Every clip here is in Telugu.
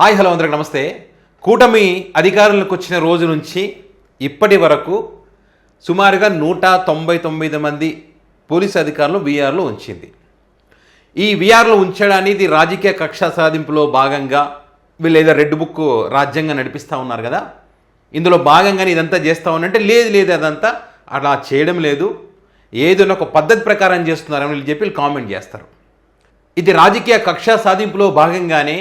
హాయ్ హలో అందరికి నమస్తే. కూటమి అధికారంలోకి వచ్చిన రోజు నుంచి ఇప్పటి వరకు సుమారుగా 199 మంది పోలీసు అధికారులు వీఆర్లో ఉంచింది. ఈ వీఆర్లో ఉంచడానికి రాజకీయ కక్ష సాధింపులో భాగంగా వీళ్ళు ఏదో రెడ్ బుక్ రాజ్యాంగం నడిపిస్తూ ఉన్నారు కదా, ఇందులో భాగంగానే ఇదంతా చేస్తూ ఉన్నంటే లేదు అదంతా అలా చేయడం లేదు, ఏదైనా ఒక పద్ధతి ప్రకారం చేస్తున్నారని వీళ్ళు చెప్పి కామెంట్ చేస్తారు. ఇది రాజకీయ కక్ష సాధింపులో భాగంగానే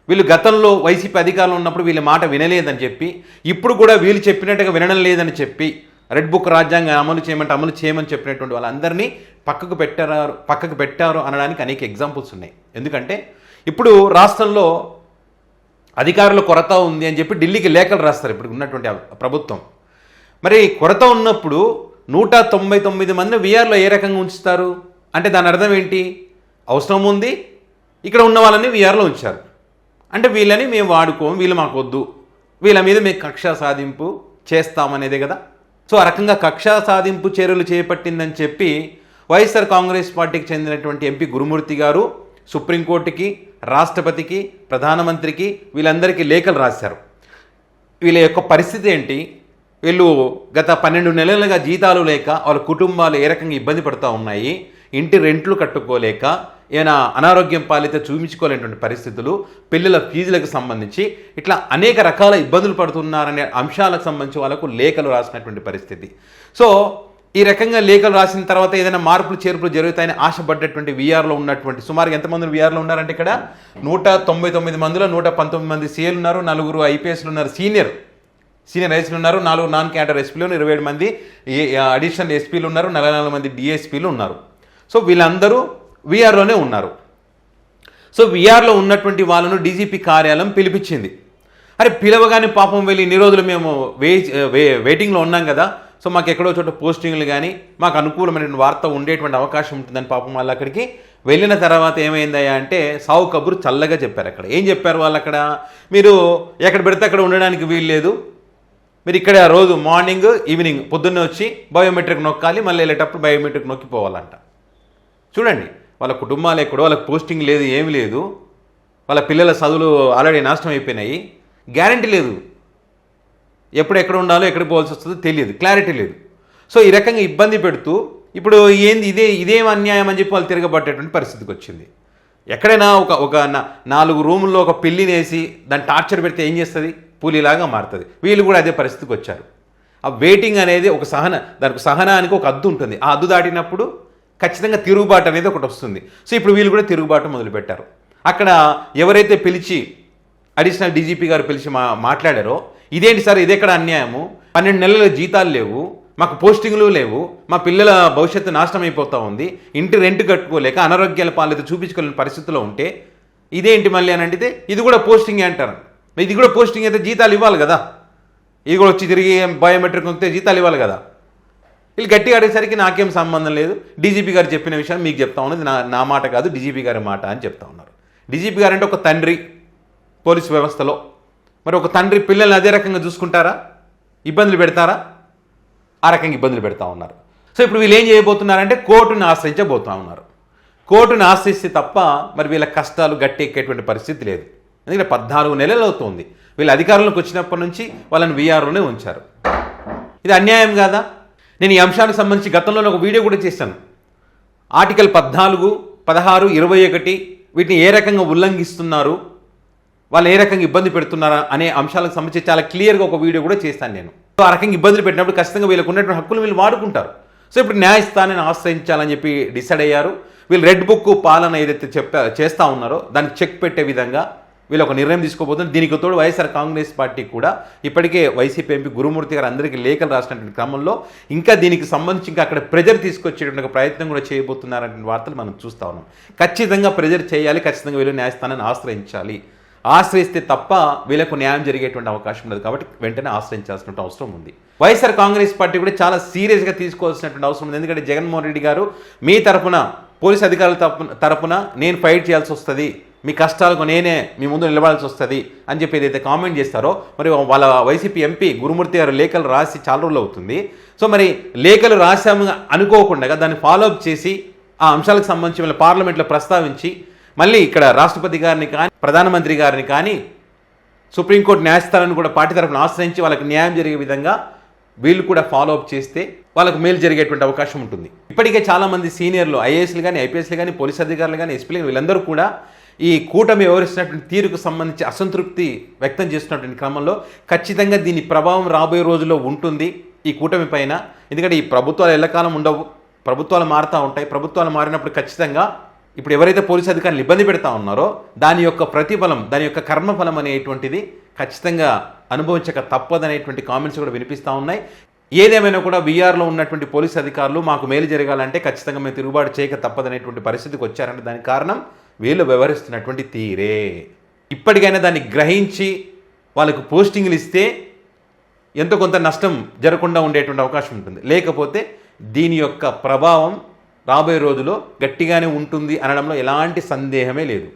వీళ్ళు గతంలో వైసీపీ అధికారంలో ఉన్నప్పుడు వీళ్ళ మాట వినలేదని చెప్పి, ఇప్పుడు కూడా వీళ్ళు చెప్పినట్టుగా వినడం లేదని చెప్పి రెడ్ బుక్ రాజ్యాంగం అమలు చేయమని చెప్పినటువంటి వాళ్ళందరినీ పక్కకు పెట్టారు అనడానికి అనేక ఎగ్జాంపుల్స్ ఉన్నాయి. ఎందుకంటే ఇప్పుడు రాష్ట్రంలో అధికారుల కొరత ఉంది అని చెప్పి ఢిల్లీకి లేఖలు రాస్తారు ఇప్పుడు ఉన్నటువంటి ప్రభుత్వం. మరి కొరత ఉన్నప్పుడు 199 మంది వీఆర్లో ఏ రకంగా ఉంచుతారు అంటే దాని అర్థం ఏంటి? అవసరం ఉంది, ఇక్కడ ఉన్న వాళ్ళని వీఆర్లో ఉంచారు అంటే వీళ్ళని మేము వాడుకోము, వీళ్ళు మాకు వద్దు, వీళ్ళ మీద మేము కక్షా సాధింపు చేస్తామనేదే కదా. సో ఆ రకంగా కక్షా సాధింపు చర్యలు చేపట్టిందని చెప్పి వైఎస్ఆర్ కాంగ్రెస్ పార్టీకి చెందినటువంటి ఎంపీ గురుమూర్తి గారు సుప్రీంకోర్టుకి, రాష్ట్రపతికి, ప్రధానమంత్రికి వీళ్ళందరికీ లేఖలు రాశారు. వీళ్ళ యొక్క పరిస్థితి ఏంటి, వీళ్ళు గత 12 నెలలుగా జీతాలు లేక వాళ్ళ కుటుంబాలు ఏ రకంగా ఇబ్బంది పడుతూ ఉన్నాయి, ఇంటి రెంట్లు కట్టుకోలేక ఏమైనా అనారోగ్యం పాలితే చూపించుకోలేనటువంటి పరిస్థితులు, పిల్లల ఫీజులకు సంబంధించి ఇట్లా అనేక రకాల ఇబ్బందులు పడుతున్నారనే అంశాలకు సంబంధించి వాళ్ళకు లేఖలు రాసినటువంటి పరిస్థితి. సో ఈ రకంగా లేఖలు రాసిన తర్వాత ఏదైనా మార్పులు చేర్పులు జరుగుతాయని ఆశపడ్డటువంటి వీఆర్లో ఉన్నటువంటి సుమారు ఎంతమంది వీఆర్లో ఉన్నారంటే ఇక్కడ 199 మందిలో 119 మంది సీఎలు ఉన్నారు, 4 ఐపీఎస్లు ఉన్నారు, సీనియర్ ఐఎస్లు ఉన్నారు, 4 నాన్ క్యాడర్ ఎస్పీలు, 27 మంది అడిషనల్ ఎస్పీలు ఉన్నారు, 44 మంది డిఎస్పీలు ఉన్నారు. సో వీళ్ళందరూ వీఆర్లోనే ఉన్నారు. సో వీఆర్లో ఉన్నటువంటి వాళ్ళను డీజీపీ కార్యాలయం పిలిపించింది. అరే పిలవగానే పాపం వెళ్ళి ఇన్ని రోజులు మేము వెయిటింగ్లో ఉన్నాం కదా, సో మాకు ఎక్కడో చోట పోస్టింగ్లు కానీ మాకు అనుకూలమైన వార్త ఉండేటువంటి అవకాశం ఉంటుందని పాపం వాళ్ళు అక్కడికి వెళ్ళిన తర్వాత ఏమైందయ్యా అంటే సావు కబురు చల్లగా చెప్పారు. అక్కడ ఏం చెప్పారు వాళ్ళు, అక్కడ మీరు ఎక్కడ పెడితే అక్కడ ఉండడానికి వీలు లేదు, మీరు ఇక్కడ రోజు మార్నింగ్ ఈవినింగ్ పొద్దున్నే వచ్చి బయోమెట్రిక్ నొక్కాలి, మళ్ళీ వెళ్ళేటప్పుడు బయోమెట్రిక్ నొక్కిపోవాలంట. చూడండి, వాళ్ళ కుటుంబాలు ఎక్కడో, వాళ్ళకి పోస్టింగ్ లేదు, ఏమి లేదు, వాళ్ళ పిల్లల చదువులు ఆల్రెడీ నాశనం అయిపోయినాయి, గ్యారంటీ లేదు, ఎప్పుడు ఎక్కడ ఉండాలో ఎక్కడ పోవాల్సి వస్తుందో తెలియదు, క్లారిటీ లేదు. సో ఈ రకంగా ఇబ్బంది పెడుతూ ఇప్పుడు ఇదేం అన్యాయం అని చెప్పి వాళ్ళు తిరగబట్టేటువంటి పరిస్థితికి వచ్చింది. ఎక్కడైనా ఒక 4 రూముల్లో ఒక పిల్లిని వేసి దాన్ని టార్చర్ పెడితే ఏం చేస్తుంది, పూలిలాగా మారుతుంది. వీళ్ళు కూడా అదే పరిస్థితికి వచ్చారు. ఆ వెయిటింగ్ అనేది ఒక దానికి సహనానికి ఒక హద్దు ఉంటుంది, ఆ హద్దు దాటినప్పుడు ఖచ్చితంగా తిరుగుబాటు అనేది ఒకటి వస్తుంది. సో ఇప్పుడు వీళ్ళు కూడా తిరుగుబాటు మొదలుపెట్టారు. అక్కడ ఎవరైతే పిలిచి అడిషనల్ డీజీపీ గారు పిలిచి మాట్లాడారో, ఇదేంటి సార్, ఇదెక్కడ అన్యాయము, 12 నెలల జీతాలు లేవు, మాకు పోస్టింగ్లు లేవు, మా పిల్లల భవిష్యత్తు నాశనం అయిపోతూ ఉంది, ఇంటి రెంట్ కట్టుకోలేక అనారోగ్యాల పాలైతే చూపించుకోలేని పరిస్థితిలో ఉంటే ఇదేంటి మళ్ళీ అని అంటే ఇది కూడా పోస్టింగ్ అంటారు. ఇది కూడా పోస్టింగ్ అయితే జీతాలు ఇవ్వాలి కదా, ఇది కూడా వచ్చి తిరిగి బయోమెట్రిక్ నొక్కితే జీతాలు ఇవ్వాలి కదా. వీళ్ళు గట్టిగా అడిగేసరికి నాకేం సంబంధం లేదు, డీజీపీ గారు చెప్పిన విషయం మీకు చెప్తా ఉన్నది నా మాట కాదు, డీజీపీ గారి మాట అని చెప్తా ఉన్నారు. డీజీపీ గారు అంటే ఒక తండ్రి పోలీసు వ్యవస్థలో, మరి ఒక తండ్రి పిల్లల్ని అదే రకంగా చూసుకుంటారా, ఇబ్బందులు పెడతారా? ఆ రకంగా ఇబ్బందులు పెడతా ఉన్నారు. సో ఇప్పుడు వీళ్ళు ఏం చేయబోతున్నారంటే కోర్టును ఆశ్రయించబోతూ ఉన్నారు. కోర్టును ఆశ్రయిస్తే తప్ప మరి వీళ్ళ కష్టాలు గట్టి ఎక్కేటువంటి పరిస్థితి లేదు. ఎందుకంటే 14 నెలలు అవుతుంది వీళ్ళు అధికారంలోకి వచ్చినప్పటి నుంచి వాళ్ళని వీఆర్లోనే ఉంచారు. ఇది అన్యాయం కాదా? నేను ఈ అంశానికి సంబంధించి గతంలో ఒక వీడియో కూడా చేశాను. ఆర్టికల్ 14, 16, 21 వీటిని ఏ రకంగా ఉల్లంఘిస్తున్నారు, వాళ్ళు ఏ రకంగా ఇబ్బంది పెడుతున్నారా అనే అంశాలకు సంబంధించి చాలా క్లియర్గా ఒక వీడియో కూడా చేశాను నేను. సో ఆ రకంగా ఇబ్బందులు పెట్టినప్పుడు ఖచ్చితంగా వీళ్ళకు ఉన్నటువంటి హక్కులు వీళ్ళు వాడుకుంటారు. సో ఇప్పుడు న్యాయస్థానాన్ని ఆశ్రయించాలని చెప్పి డిసైడ్ అయ్యారు. వీళ్ళు రెడ్ బుక్ పాలన ఏదైతే చేస్తూ ఉన్నారో దానికి చెక్ పెట్టే విధంగా వీళ్ళు ఒక నిర్ణయం తీసుకోబోతున్నారు. దీనికి తోడు వైఎస్ఆర్ కాంగ్రెస్ పార్టీ కూడా ఇప్పటికే వైసీపీ ఎంపీ గురుమూర్తి గారు అందరికీ లేఖలు రాసినటువంటి క్రమంలో ఇంకా దీనికి సంబంధించి ఇంకా అక్కడ ప్రెజర్ తీసుకొచ్చేటువంటి ప్రయత్నం కూడా చేయబోతున్నారనే వార్తలు మనం చూస్తూ ఉన్నాం. ఖచ్చితంగా ప్రెజర్ చేయాలి, ఖచ్చితంగా వీళ్ళు న్యాయస్థానాన్ని ఆశ్రయించాలి. ఆశ్రయిస్తే తప్ప వీళ్ళకు న్యాయం జరిగేటువంటి అవకాశం ఉండదు. కాబట్టి వెంటనే ఆశ్రయించాల్సినటువంటి అవసరం ఉంది. వైఎస్ఆర్ కాంగ్రెస్ పార్టీ కూడా చాలా సీరియస్గా తీసుకోవాల్సినటువంటి అవసరం ఉంది. ఎందుకంటే జగన్మోహన్ రెడ్డి గారు మీ తరఫున, పోలీస్ అధికారుల తరఫున నేను ఫైట్ చేయాల్సి వస్తుంది, మీ కష్టాలకు నేనే మీ ముందు నిలబడాల్సి వస్తుంది అని చెప్పి ఏదైతే కామెంట్ చేస్తారో, మరి వాళ్ళ వైసీపీ ఎంపీ గురుమూర్తి గారు లేఖలు రాసి చాలా రోజులు అవుతుంది. సో మరి లేఖలు రాసాము అనుకోకుండా దాన్ని ఫాలోఅప్ చేసి ఆ అంశాలకు సంబంధించి మళ్ళీ పార్లమెంట్లో ప్రస్తావించి మళ్ళీ ఇక్కడ రాష్ట్రపతి గారిని కానీ ప్రధానమంత్రి గారిని కానీ సుప్రీంకోర్టు న్యాయస్థానాన్ని కూడా పార్టీ తరఫున ఆశ్రయించి వాళ్ళకి న్యాయం జరిగే విధంగా వీళ్ళు కూడా ఫాలో అప్ చేస్తే వాళ్ళకు మేలు జరిగేటువంటి అవకాశం ఉంటుంది. ఇప్పటికే చాలామంది సీనియర్లు ఐఏఎస్లు కానీ, ఐపీఎస్లు కానీ, పోలీస్ అధికారులు కానీ, ఎస్పీలు వీళ్ళందరూ కూడా ఈ కూటమి వ్యవహరిస్తున్నటువంటి తీరుకు సంబంధించి అసంతృప్తి వ్యక్తం చేస్తున్నటువంటి క్రమంలో ఖచ్చితంగా దీని ప్రభావం రాబోయే రోజుల్లో ఉంటుంది ఈ కూటమి పైన. ఎందుకంటే ఈ ప్రభుత్వాలు ఎల్లకాలం ఉండవు, ప్రభుత్వాలు మారుతూ ఉంటాయి. ప్రభుత్వాలు మారినప్పుడు ఖచ్చితంగా ఇప్పుడు ఎవరైతే పోలీసు అధికారులు ఇబ్బంది పెడతా ఉన్నారో దాని యొక్క ప్రతిఫలం, దాని యొక్క కర్మఫలం అనేటువంటిది ఖచ్చితంగా అనుభవించక తప్పదనేటువంటి కామెంట్స్ కూడా వినిపిస్తూ ఉన్నాయి. ఏదేమైనా కూడా వీఆర్లో ఉన్నటువంటి పోలీసు అధికారులు మాకు మేలు జరగాలంటే ఖచ్చితంగా మేము తిరుగుబాటు చేయక తప్పదనేటువంటి పరిస్థితికి వచ్చారంటే దానికి కారణం వీళ్ళు వ్యవహరిస్తున్నటువంటి తీరే. ఇప్పటికైనా దాన్ని గ్రహించి వాళ్ళకు పోస్టింగ్లు ఇస్తే ఎంతో కొంత నష్టం జరగకుండా ఉండేటువంటి అవకాశం ఉంటుంది. లేకపోతే దీని యొక్క ప్రభావం రాబోయే రోజుల్లో గట్టిగానే ఉంటుంది అనడంలో ఎలాంటి సందేహమే లేదు.